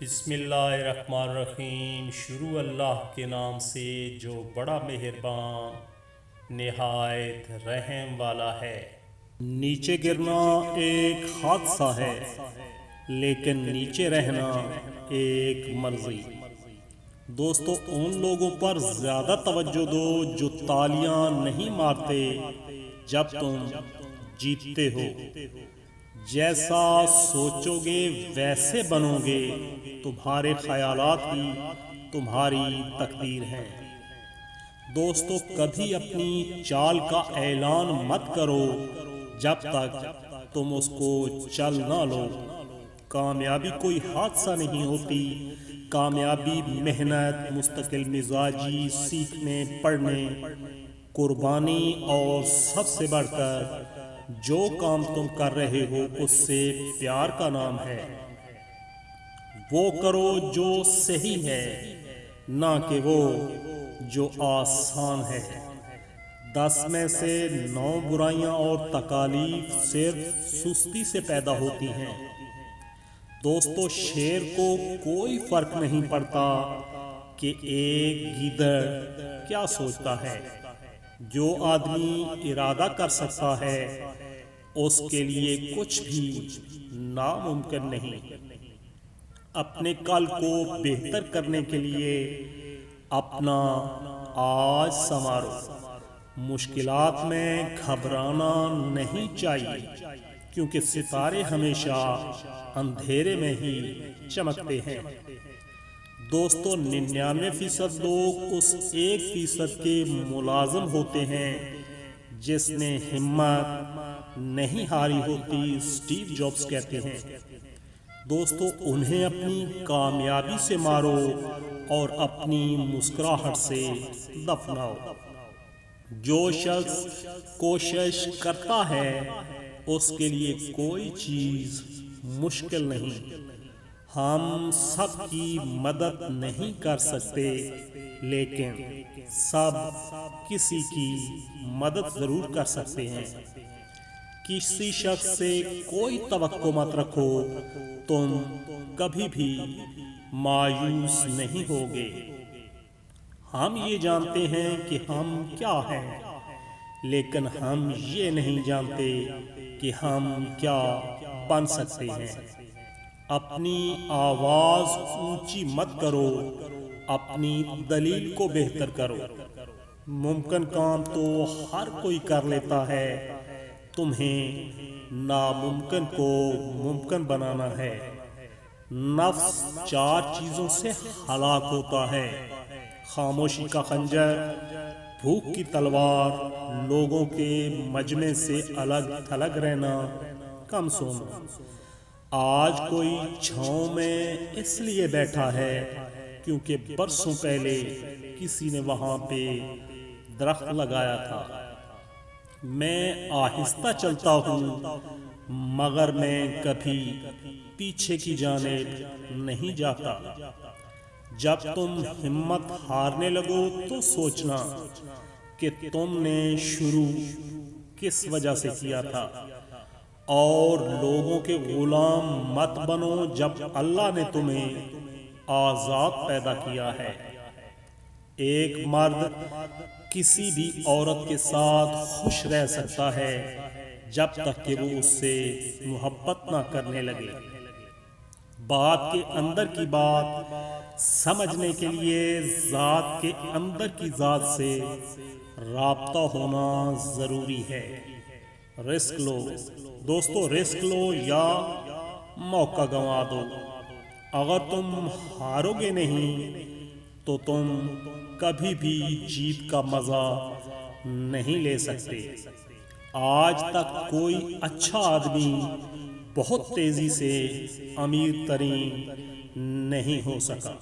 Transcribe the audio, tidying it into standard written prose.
بسم اللہ الرحمن الرحیم۔ شروع اللہ کے نام سے جو بڑا مہربان نہایت رحم والا ہے۔ نیچے گرنا ایک حادثہ ہے، لیکن نیچے رہنا ایک مرضی۔ دوستو، ان لوگوں پر زیادہ توجہ دو جو تالیاں نہیں مارتے جب تم جیتتے ہو۔ جیسا سوچو گے ویسے بنو گے، تمہارے خیالات ہی تمہاری تقدیر ہیں۔ دوستو، کبھی اپنی چال کا اعلان مت کرو جب تک تم اس کو چل نہ لو۔ کامیابی کوئی حادثہ نہیں ہوتی، کامیابی محنت، مستقل مزاجی، سیکھنے پڑھنے، قربانی اور سب سے بڑھ کر جو کام تم کر رہے ہو اس سے پیار کا نام ہے۔ وہ کرو جو صحیح ہے، نہ کہ وہ جو آسان ہے۔ 10 میں سے 9 برائیاں اور تکالیف صرف سستی سے پیدا ہوتی ہیں۔ دوستو، شیر کو کوئی فرق نہیں پڑتا کہ ایک گیدڑ کیا سوچتا ہے۔ جو آدمی ارادہ کر سکتا ہے اس کے لیے کچھ بھی ناممکن نہیں۔ اپنے کل کو بہتر کرنے کے لیے اپنا آج سنوارو۔ مشکلات میں گھبرانا نہیں چاہیے، کیونکہ ستارے ہمیشہ اندھیرے میں ہی چمکتے ہیں۔ دوستو، 99% لوگ اس 1% کے ملازم ہوتے ہیں جس نے ہمت نہیں ہاری ہوتی، اسٹیو جابس کہتے ہیں۔ دوستو، انہیں اپنی کامیابی سے مارو اور اپنی مسکراہٹ سے دفناؤ۔ جو شخص کوشش کرتا ہے اس کے لیے کوئی چیز مشکل نہیں۔ ہم سب کی مدد نہیں کر سکتے، لیکن سب کسی کی مدد ضرور کر سکتے ہیں۔ کسی شخص سے کوئی توقع مت رکھو، تم کبھی بھی مایوس نہیں ہوگے۔ ہم یہ جانتے ہیں کہ ہم کیا ہیں، لیکن ہم یہ نہیں جانتے کہ ہم کیا بن سکتے ہیں۔ اپنی آواز اونچی مت کرو، اپنی دلیل کو بہتر کرو۔ ممکن کام تو ہر کوئی کر لیتا ہے، تمہیں ناممکن کو ممکن بنانا ہے۔ نفس 4 چیزوں سے ہلاک ہوتا ہے: خاموشی کا خنجر، بھوک کی تلوار، لوگوں کے مجمع سے الگ تھلگ رہنا، کم سونا۔ آج کوئی چھاؤں میں اس لیے بیٹھا ہے کیونکہ برسوں پہلے کسی نے وہاں پہ درخت لگایا تھا۔ میں آہستہ چلتا ہوں، مگر میں کبھی پیچھے کی جانب نہیں جاتا۔ جب تم ہمت ہارنے لگو تو سوچنا کہ تم نے شروع کس وجہ سے کیا تھا، اور لوگوں کے غلام مت بنو جب اللہ نے تمہیں آزاد پیدا کیا ہے۔ ایک مرد کسی بھی عورت کے ساتھ خوش رہ سکتا ہے جب تک کہ وہ اس سے محبت نہ کرنے لگے۔ بات کے اندر کی بات سمجھنے کے لیے ذات کے اندر کی ذات سے رابطہ ہونا ضروری ہے۔ رسک لو دوستو، رسک لو یا موقع گنوا دو۔ اگر تم ہارو گے نہیں تو تم کبھی بھی جیت کا مزہ نہیں لے سکتے۔ آج تک کوئی اچھا آدمی بہت تیزی سے امیر ترین نہیں ہو سکا۔